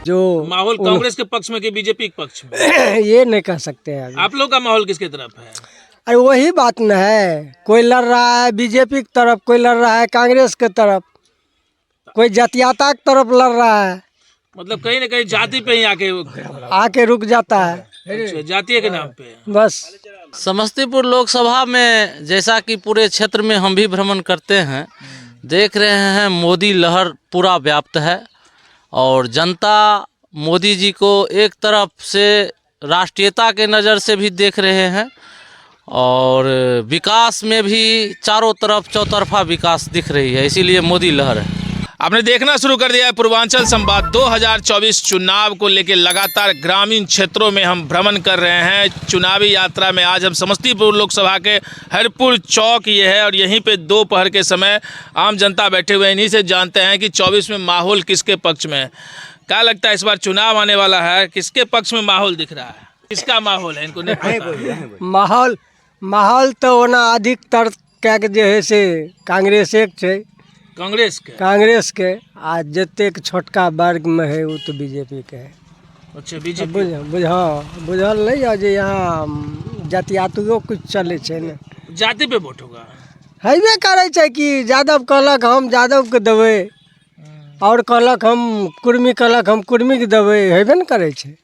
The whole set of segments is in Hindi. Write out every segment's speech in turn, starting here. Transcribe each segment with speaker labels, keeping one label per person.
Speaker 1: जो
Speaker 2: माहौल कांग्रेस के पक्ष में कि बीजेपी के पक्ष में?
Speaker 1: ये नहीं कह सकते हैं अभी।
Speaker 2: आप लोग का माहौल किसके तरफ है?
Speaker 1: अरे वही बात न है, कोई लड़ रहा है बीजेपी की तरफ, कोई लड़ रहा है कांग्रेस के तरफ, कोई जातीयता की तरफ लड़ रहा है,
Speaker 2: मतलब कहीं ना कहीं जाति पे ही
Speaker 1: आके रुक जाता है
Speaker 2: अच्छा, जातीय के नाम पे।
Speaker 1: बस।
Speaker 3: समस्तीपुर लोकसभा में जैसा कि पूरे क्षेत्र में हम भी भ्रमण करते हैं, देख रहे हैं मोदी लहर पूरा व्याप्त है और जनता मोदी जी को एक तरफ से राष्ट्रीयता के नज़र से भी देख रहे हैं और विकास में भी चारों तरफ चौतरफा विकास दिख रही है, इसीलिए मोदी लहर है।
Speaker 2: आपने देखना शुरू कर दिया है पूर्वांचल संवाद। 2024 चुनाव को लेकर लगातार ग्रामीण क्षेत्रों में हम भ्रमण कर रहे हैं। चुनावी यात्रा में आज हम समस्तीपुर लोकसभा के हरपुर चौक ये है और यहीं पे दोपहर के समय आम जनता बैठे हुए हैं। इन्हीं से जानते हैं कि 24 में माहौल किसके पक्ष में है। क्या लगता है इस बार चुनाव आने वाला है, किसके पक्ष में माहौल दिख रहा है? किसका माहौल है इनको नहीं पता।
Speaker 1: माहौल तो होना अधिकतर क्या जे है से कांग्रेस के कांग्रेस के आज जतेक छोटका वर्ग में है वो तो बीजेपी के है।
Speaker 2: अच्छा बीजेपी
Speaker 1: बुझल नहीं है जे यहाँ जातियातियों कुछ चले छे ने,
Speaker 2: जाति पे वोट होगा।
Speaker 1: हेबे करे छे कि यादव कहलक हम यादव के देवे और कहलक हम कुर्मी कहलक हम कुर्मी के देवे, हेबे न करे छे।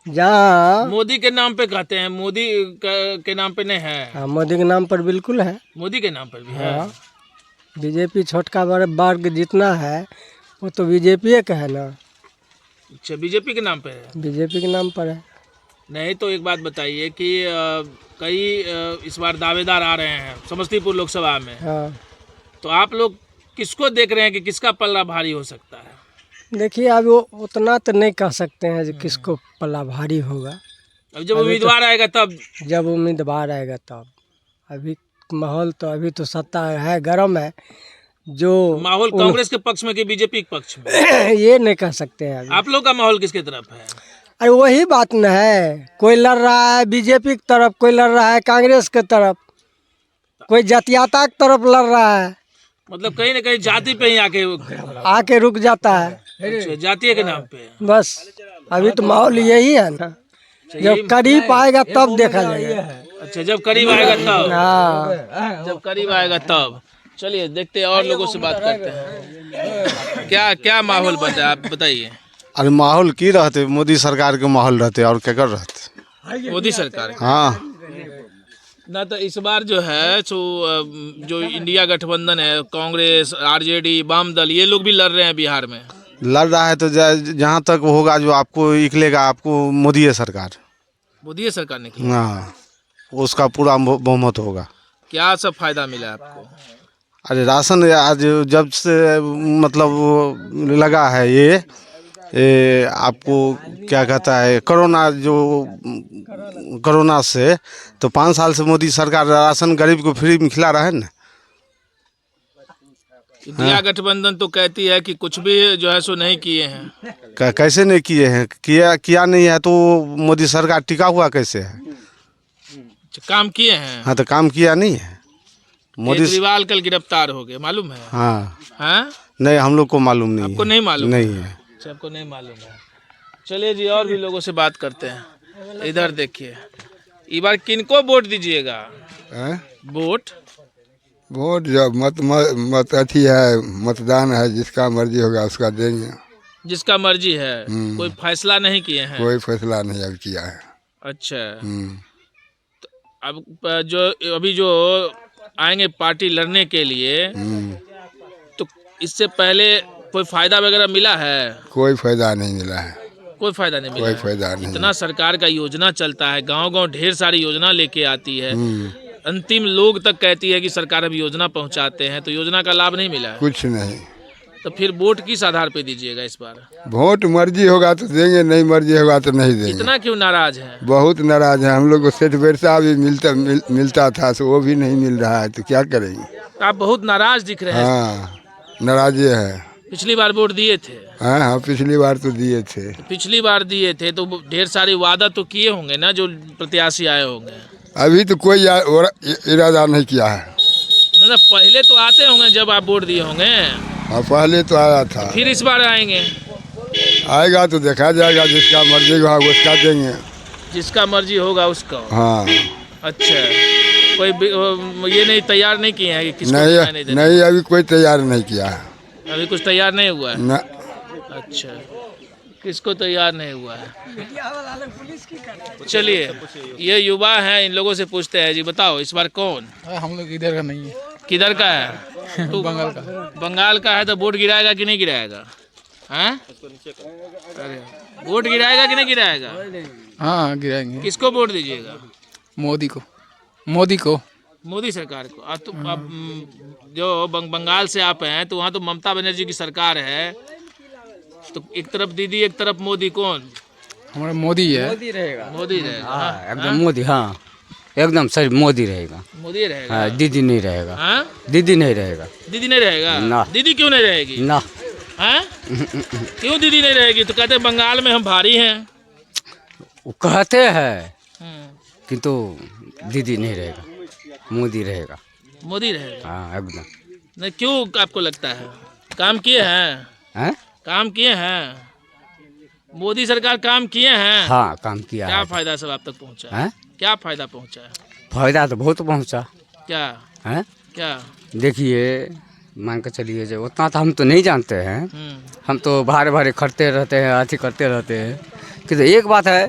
Speaker 1: जहाँ
Speaker 2: मोदी के नाम पे कहते हैं, मोदी के नाम पे नहीं है।
Speaker 1: हाँ, मोदी के नाम पर बिल्कुल है,
Speaker 2: मोदी के नाम पर भी है।
Speaker 1: बीजेपी छोटका वर्ग जितना है वो तो बीजेपी का है ना।
Speaker 2: अच्छा बीजेपी के नाम पे है,
Speaker 1: बीजेपी के नाम पर है।
Speaker 2: नहीं तो एक बात बताइए कि कई इस बार दावेदार आ रहे हैं समस्तीपुर लोकसभा में।
Speaker 1: हाँ,
Speaker 2: तो आप लोग किसको देख रहे हैं कि किसका पल्ला भारी हो सकता है?
Speaker 1: देखिए अब वो उतना तो नहीं कह सकते हैं जो किसको पल्ला भारी होगा।
Speaker 2: अब जब उम्मीदवार आएगा तब,
Speaker 1: जब उम्मीदवार आएगा तब। अभी माहौल तो अभी तो सत्ता है, गर्म है। जो
Speaker 2: माहौल कांग्रेस के पक्ष में कि बीजेपी के पक्ष में?
Speaker 1: ये नहीं कह सकते हैं अभी।
Speaker 2: आप लोग का माहौल किसके तरफ है?
Speaker 1: अरे वही बात न है, कोई लड़ रहा है बीजेपी की तरफ, कोई लड़ रहा है कांग्रेस के तरफ, कोई जातीयता की तरफ लड़ रहा है।
Speaker 2: मतलब कहीं ना कहीं जाति पे ही
Speaker 1: आके रुक जाता है
Speaker 2: अच्छा, जातीय के नाम पे।
Speaker 1: बस। अभी तो माहौल यही है ना, जब करीब आएगा तब देखा जाएगा।
Speaker 2: अच्छा जब करीब आएगा तब।
Speaker 1: हाँ,
Speaker 2: जब करीब आएगा तब। चलिए देखते हैं और लोगों से बात करते हैं। क्या क्या माहौल बन रहा है आप बताइए।
Speaker 4: अरे माहौल की रहते, मोदी सरकार के माहौल रहते और क्या कर रहते
Speaker 2: मोदी सरकार।
Speaker 4: हाँ
Speaker 2: ना तो इस बार जो है जो इंडिया गठबंधन है, कांग्रेस आरजेडी वाम दल ये लोग भी लड़ रहे हैं बिहार में।
Speaker 4: लड़ रहा है तो जहाँ तक होगा जो आपको निकलेगा, आपको मोदी है सरकार।
Speaker 2: मोदी सरकार ने
Speaker 4: हाँ, उसका पूरा बहुमत होगा।
Speaker 2: क्या सब फायदा मिला आपको?
Speaker 4: अरे राशन आज जब से मतलब लगा है ये आपको क्या कहता है कोरोना से, तो 5 साल से मोदी सरकार राशन गरीब को फ्री में खिला रहा है ना।
Speaker 2: इंडिया गठबंधन तो कहती है कि कुछ भी जो है सो नहीं किए हैं।
Speaker 4: कैसे नहीं किए हैं? किया नहीं है तो मोदी सरकार टिका हुआ कैसे है?
Speaker 2: काम किए हैं।
Speaker 4: हाँ तो काम किया नहीं है मोदी।
Speaker 2: केजरीवाल कल गिरफ्तार हो गए, मालूम है?
Speaker 4: हाँ
Speaker 2: हाँ
Speaker 4: नहीं, हम लोग को मालूम नहीं।
Speaker 2: आपको नहीं मालूम? नहीं
Speaker 4: है।
Speaker 2: आपको नहीं मालूम है। चलिए जी और भी लोगों से बात करते हैं। इधर देखिए, इस बार किनको वोट दीजिएगा?
Speaker 5: वोट जब मत अथी है, मतदान है, जिसका मर्जी होगा उसका देंगे।
Speaker 2: जिसका मर्जी है, कोई फैसला नहीं किए हैं?
Speaker 5: कोई फैसला नहीं अब किया है।
Speaker 2: अच्छा तो अब अभी जो आएंगे पार्टी लड़ने के लिए, तो इससे पहले कोई फायदा वगैरह मिला है?
Speaker 5: कोई फायदा नहीं मिला है।
Speaker 2: कोई फायदा नहीं मिला?
Speaker 5: कोई फायदा नहीं।
Speaker 2: इतना सरकार का योजना चलता है, गांव-गांव ढेर सारी योजना लेके आती है, अंतिम लोग तक कहती है कि सरकार अब योजना पहुंचाते हैं, तो योजना का लाभ नहीं मिला?
Speaker 5: कुछ नहीं।
Speaker 2: तो फिर वोट किस आधार पे दीजिएगा इस बार?
Speaker 5: वोट मर्जी होगा तो देंगे, नहीं मर्जी होगा तो नहीं देंगे।
Speaker 2: इतना क्यों नाराज है?
Speaker 5: बहुत नाराज है। हम लोग को सेठ वर्षा भी मिलता था, तो वो भी नहीं मिल रहा है, तो क्या करेंगे?
Speaker 2: तो आप बहुत नाराज दिख रहे हैं।
Speaker 5: हाँ नाराज है।
Speaker 2: पिछली बार वोट दिए थे?
Speaker 5: हाँ पिछली बार तो दिए थे।
Speaker 2: पिछली बार दिए थे तो ढेर सारे वादा तो किए होंगे ना, जो प्रत्याशी आए होंगे।
Speaker 5: अभी तो कोई इरादा नहीं किया है।
Speaker 2: ना पहले तो आते होंगे जब आप वोट दिए होंगे।
Speaker 5: हाँ पहले तो आया था।
Speaker 2: फिर इस बार आएंगे?
Speaker 5: आएगा तो देखा जाएगा, जिसका मर्जी होगा उसका देंगे।
Speaker 2: जिसका मर्जी होगा उसका।
Speaker 5: हाँ
Speaker 2: अच्छा, कोई ये नहीं तैयार नहीं किए हैं कि किसको कितना
Speaker 5: नहीं नहीं, अभी कोई तैयार नहीं किया है।
Speaker 2: अभी कुछ तैयार नहीं हुआ है।
Speaker 5: न
Speaker 2: अच्छा, किसको तैयार नहीं हुआ है। चलिए, ये युवा हैं, इन लोगों से पूछते हैं। जी बताओ, इस बार कौन।
Speaker 6: हम लोग इधर का नहीं है,
Speaker 2: किधर का है तू।
Speaker 6: बंगाल का।
Speaker 2: बंगाल का है तो वोट गिराएगा कि नहीं गिराएगा। हैं? अरे वोट गिराएगा कि नहीं गिराएगा।
Speaker 6: हाँ गिराएंगे।
Speaker 2: किसको वोट दीजिएगा।
Speaker 6: मोदी को। मोदी को।
Speaker 2: मोदी सरकार को। अब जो बंगाल से आप हैं तो वहाँ तो ममता बनर्जी की सरकार है, तो एक तरफ दीदी एक तरफ मोदी, कौन।
Speaker 6: हमारा मोदी है।
Speaker 2: मोदी रहेगा। हाँ,
Speaker 7: एकदम मोदी। हाँ एकदम सही, मोदी रहेगा।
Speaker 2: मोदी रहेगा।
Speaker 7: हाँ, दीदी नहीं रहेगा।
Speaker 2: हाँ?
Speaker 7: दीदी नहीं रहेगा।
Speaker 2: दीदी नहीं रहेगा
Speaker 7: ना।
Speaker 2: दीदी क्यों नहीं रहेगी।
Speaker 7: ना।
Speaker 2: हाँ? क्यों दीदी नहीं रहेगी। तो कहते हैं बंगाल में हम भारी हैं।
Speaker 7: वो कहते हैं किंतु दीदी नहीं रहेगा, मोदी रहेगा।
Speaker 2: मोदी रहेगा।
Speaker 7: हाँ एकदम।
Speaker 2: नहीं, क्यों आपको लगता है। काम किए हैं।
Speaker 7: हैं?
Speaker 2: काम किए हैं। मोदी सरकार काम किए हैं।
Speaker 7: हाँ काम किया
Speaker 2: क्या
Speaker 7: है।
Speaker 2: फायदा सब आप तक पहुँचा है।
Speaker 7: हैं?
Speaker 2: क्या फायदा पहुँचा है।
Speaker 7: फायदा तो बहुत पहुंचा
Speaker 2: क्या
Speaker 7: है।
Speaker 2: क्या।
Speaker 7: देखिए मान के चलिए, जो उतना तो हम तो नहीं जानते हैं, हम तो भारे भारे खड़ते रहते हैं, अथी करते रहते हैं। किंतु एक बात है,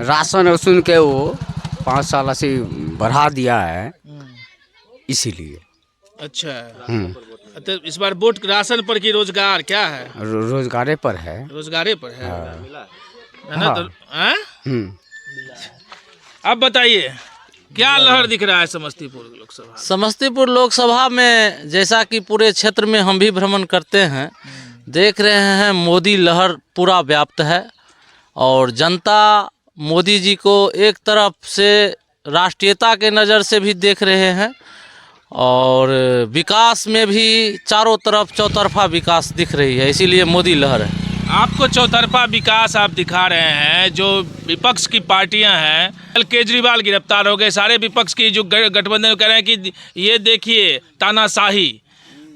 Speaker 7: राशन और सुन के वो 5 साल से बढ़ा दिया है, इसीलिए।
Speaker 2: अच्छा, तो इस बार वोट राशन पर की रोजगार क्या है।
Speaker 7: रोजगारे पर है।
Speaker 2: रोजगारे पर है। है ना।
Speaker 7: हाँ।
Speaker 2: तो अब बताइए, क्या लहर दिख रहा है समस्तीपुर लोकसभा।
Speaker 3: समस्तीपुर लोकसभा में जैसा कि पूरे क्षेत्र में हम भी भ्रमण करते हैं, देख रहे हैं मोदी लहर पूरा व्याप्त है। और जनता मोदी जी को एक तरफ से राष्ट्रीयता के नज़र से भी देख रहे हैं, और विकास में भी चारों तरफ चौतरफा विकास दिख रही है, इसीलिए मोदी लहर है।
Speaker 2: आपको चौतरफा विकास आप दिखा रहे हैं। जो विपक्ष की पार्टियां हैं, कल केजरीवाल गिरफ्तार हो गए, सारे विपक्ष की जो गठबंधन कह रहे हैं कि ये देखिए तानाशाही,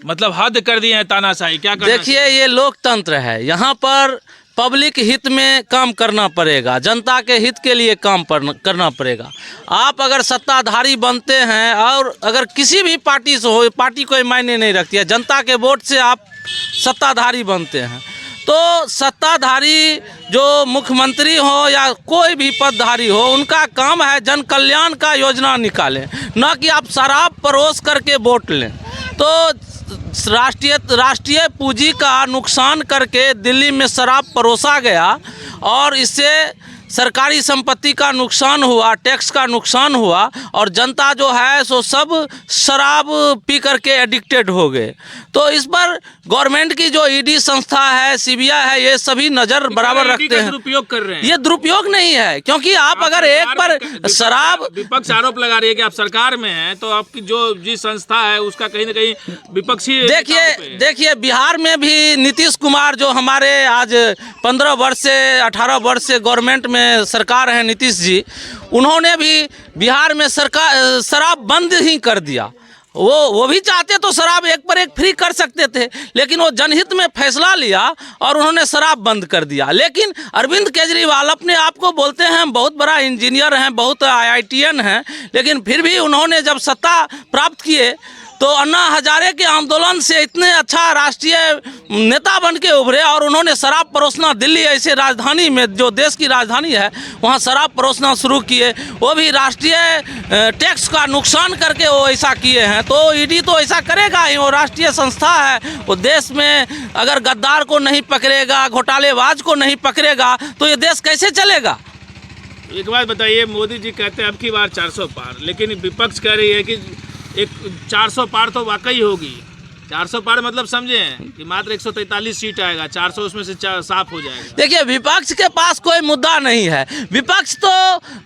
Speaker 2: मतलब हद कर दी है तानाशाही। क्या
Speaker 3: देखिए, ये लोकतंत्र है, यहाँ पर पब्लिक हित में काम करना पड़ेगा, जनता के हित के लिए काम करना पड़ेगा। आप अगर सत्ताधारी बनते हैं, और अगर किसी भी पार्टी से हो, पार्टी कोई मायने नहीं रखती है, जनता के वोट से आप सत्ताधारी बनते हैं, तो सत्ताधारी जो मुख्यमंत्री हो या कोई भी पदधारी हो, उनका काम है जन कल्याण का योजना निकालें, न कि आप शराब परोस करके वोट लें। तो राष्ट्रीय पूंजी का नुकसान करके दिल्ली में शराब परोसा गया, और इससे सरकारी संपत्ति का नुकसान हुआ, टैक्स का नुकसान हुआ, और जनता जो है सो सब शराब पी करके एडिक्टेड हो गए। तो इस पर गवर्नमेंट की जो ईडी संस्था है, सीबीआई है, ये सभी नज़र बराबर रखते हैं।
Speaker 2: दुरुपयोग कर रहे हैं।
Speaker 3: ये दुरुपयोग नहीं है, क्योंकि आप अगर एक बार शराब,
Speaker 2: विपक्ष आरोप लगा रही है कि आप सरकार में हैं, तो आपकी जो जिस संस्था है उसका कहीं ना कहीं विपक्षी।
Speaker 3: देखिए बिहार में भी नीतीश कुमार, जो हमारे आज 15 वर्ष से 18 वर्ष से गवर्नमेंट में सरकार है नीतीश जी, उन्होंने भी बिहार में सरकार शराब बंद ही कर दिया। वो भी चाहते तो शराब एक पर एक फ्री कर सकते थे, लेकिन वो जनहित में फैसला लिया और उन्होंने शराब बंद कर दिया। लेकिन अरविंद केजरीवाल अपने आप को बोलते हैं हम बहुत बड़ा इंजीनियर हैं, बहुत IITN हैं, लेकिन फिर भी उन्होंने जब सत्ता प्राप्त किए तो अन्ना हजारे के आंदोलन से इतने अच्छा राष्ट्रीय नेता बन के उभरे, और उन्होंने शराब परोसना, दिल्ली ऐसे राजधानी में जो देश की राजधानी है वहाँ शराब परोसना शुरू किए, वो भी राष्ट्रीय टैक्स का नुकसान करके वो ऐसा किए हैं। तो ईडी तो ऐसा करेगा ही, वो राष्ट्रीय संस्था है, वो देश में अगर गद्दार को नहीं पकड़ेगा, घोटालेबाज को नहीं पकड़ेगा, तो ये देश कैसे चलेगा।
Speaker 2: एक बात बताइए, मोदी जी कहते हैं अब की बार 400 पार, लेकिन विपक्ष कह रही है कि एक 400 पार तो वाकई होगी। 400 पार मतलब समझें कि मात्र 143 सीट आएगा, 400 उसमें से साफ हो जाएगा।
Speaker 3: देखिए, विपक्ष के पास कोई मुद्दा नहीं है। विपक्ष तो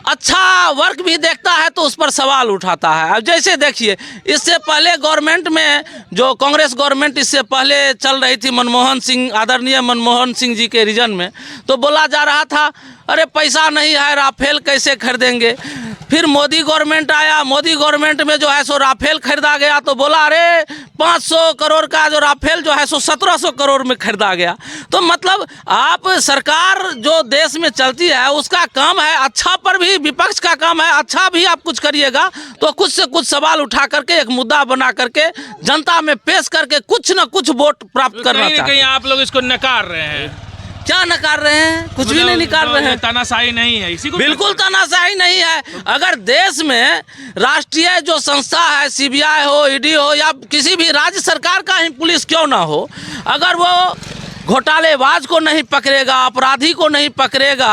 Speaker 3: अच्छा वर्क भी देखता है तो उस पर सवाल उठाता है। अब जैसे देखिए, इससे पहले गवर्नमेंट में जो कांग्रेस गवर्नमेंट इससे पहले चल रही थी, मनमोहन सिंह, आदरणीय मनमोहन सिंह जी के रीजन में, तो बोला जा रहा था अरे पैसा नहीं है, राफेल कैसे खरीदेंगे। फिर मोदी गवर्नमेंट आया, मोदी गवर्नमेंट में जो है सो राफेल खरीदा गया, तो बोला अरे 500 करोड़ का जो राफेल जो है सो 1700 करोड़ में खरीदा गया। तो मतलब आप सरकार जो देश में चलती है उसका काम है अच्छा पर भी, विपक्ष का काम है अच्छा भी आप कुछ करिएगा तो कुछ से कुछ सवाल उठा करके एक मुद्दा बना करके जनता में पेश करके कुछ न कुछ वोट प्राप्त करना
Speaker 2: कहीं न कहीं आप लोग इसको नकार रहे हैं।
Speaker 3: क्या नकार रहे हैं? कुछ भी नहीं निकाल रहे हैं।
Speaker 2: तानाशाही नहीं है, इसी को
Speaker 3: बिल्कुल तानाशाही नहीं है। अगर देश में राष्ट्रीय जो संस्था है, सीबीआई हो, ईडी हो या किसी भी राज्य सरकार का ही पुलिस क्यों ना हो, अगर वो घोटालेबाज को नहीं पकड़ेगा, अपराधी को नहीं पकड़ेगा,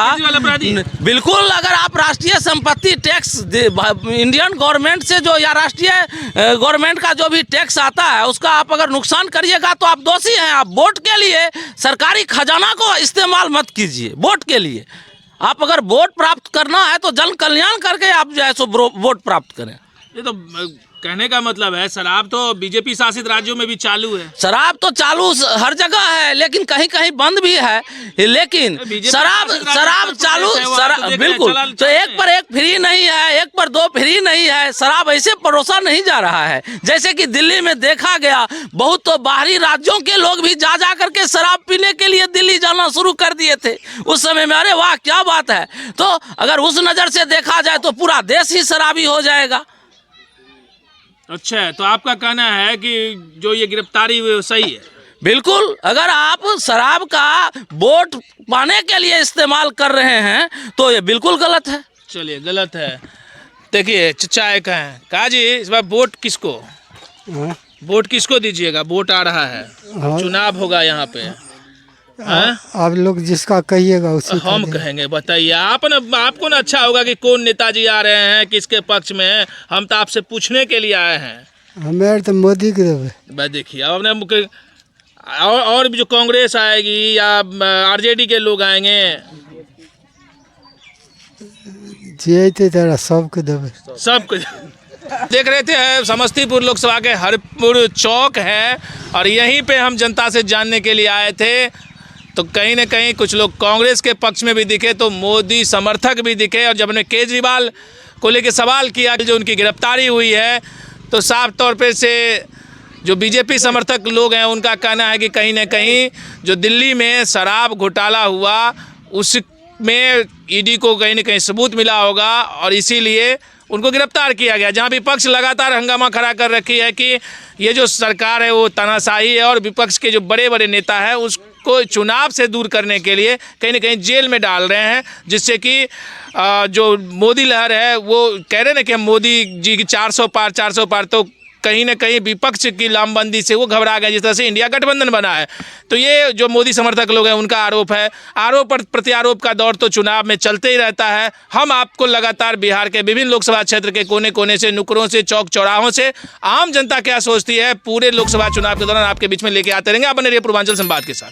Speaker 3: बिल्कुल अगर आप राष्ट्रीय संपत्ति टैक्स इंडियन गवर्नमेंट से जो या राष्ट्रीय गवर्नमेंट का जो भी टैक्स आता है उसका आप अगर नुकसान करिएगा तो आप दोषी हैं। आप वोट के लिए सरकारी खजाना को इस्तेमाल मत कीजिए। वोट के लिए आप अगर वोट प्राप्त करना है तो जन कल्याण करके आप जो है सो वोट प्राप्त करें।
Speaker 2: ये तो कहने का मतलब है शराब तो बीजेपी शासित राज्यों में भी चालू है।
Speaker 3: शराब तो चालू हर जगह है लेकिन कहीं कहीं बंद भी है। लेकिन शराब चालू बिल्कुल तो एक पर एक फ्री नहीं है, एक पर दो फ्री नहीं है। शराब ऐसे परोसा नहीं जा रहा है जैसे कि दिल्ली में देखा गया। बहुत तो बाहरी राज्यों के लोग भी जा करके शराब पीने के लिए दिल्ली जाना शुरू कर दिए थे उस समय में। अरे वाह क्या बात है। तो अगर उस नज़र से देखा जाए तो पूरा देश ही शराबी हो जाएगा।
Speaker 2: अच्छा है, तो आपका कहना है कि जो ये गिरफ्तारी हुई वो सही है?
Speaker 3: बिल्कुल। अगर आप शराब का वोट पाने के लिए इस्तेमाल कर रहे हैं तो ये बिल्कुल गलत है।
Speaker 2: चलिए गलत है। देखिए चचा है कहा जी इस बार वोट किसको, वोट किसको दीजिएगा? वोट आ रहा है, चुनाव होगा यहाँ पे।
Speaker 1: आप लोग जिसका कहिएगा उसी
Speaker 2: हम कहेंगे। बताइए आपको ना अच्छा होगा कि कौन नेताजी आ रहे हैं, किसके पक्ष में। हम तो आपसे पूछने के लिए आए हैं।
Speaker 1: हमें तो मोदी के देवे।
Speaker 2: देखिए अब अपने और भी जो कांग्रेस आएगी या आरजेडी के लोग आएंगे,
Speaker 1: जी तेरा सबके देवे,
Speaker 2: सबको। देख रहे थे समस्तीपुर लोकसभा के हरपुर चौक है और यहीं पे हम जनता से जानने के लिए आए थे। तो कहीं न कहीं कुछ लोग कांग्रेस के पक्ष में भी दिखे तो मोदी समर्थक भी दिखे। और जब हमने केजरीवाल को लेकर सवाल किया जो उनकी गिरफ्तारी हुई है तो साफ तौर पे से जो बीजेपी समर्थक लोग हैं उनका कहना है कि कहीं न कहीं जो दिल्ली में शराब घोटाला हुआ उसमें ईडी को कहीं न कहीं सबूत मिला होगा और इसीलिए उनको गिरफ्तार किया गया। जहां विपक्ष लगातार हंगामा खड़ा कर रखी है कि ये जो सरकार है वो तानाशाही है और विपक्ष के जो बड़े बड़े नेता हैं उसको चुनाव से दूर करने के लिए कहीं न कहीं जेल में डाल रहे हैं, जिससे कि जो मोदी लहर है वो कह रहे हैं ना कि हम मोदी जी की 400 पार, तो कहीं न कहीं विपक्ष की लामबंदी से वो घबरा गए जिस तरह से इंडिया गठबंधन बना है। तो ये जो मोदी समर्थक लोग हैं उनका आरोप है। आरोप और प्रत्यारोप का दौर तो चुनाव में चलते ही रहता है। हम आपको लगातार बिहार के विभिन्न लोकसभा क्षेत्र के कोने कोने से, नुक्कड़ों से, चौक चौराहों से आम जनता क्या सोचती है पूरे लोकसभा चुनाव के दौरान आपके बीच में लेके आते रहेंगे। आप बने रहिए पूर्वांचल संवाद के साथ।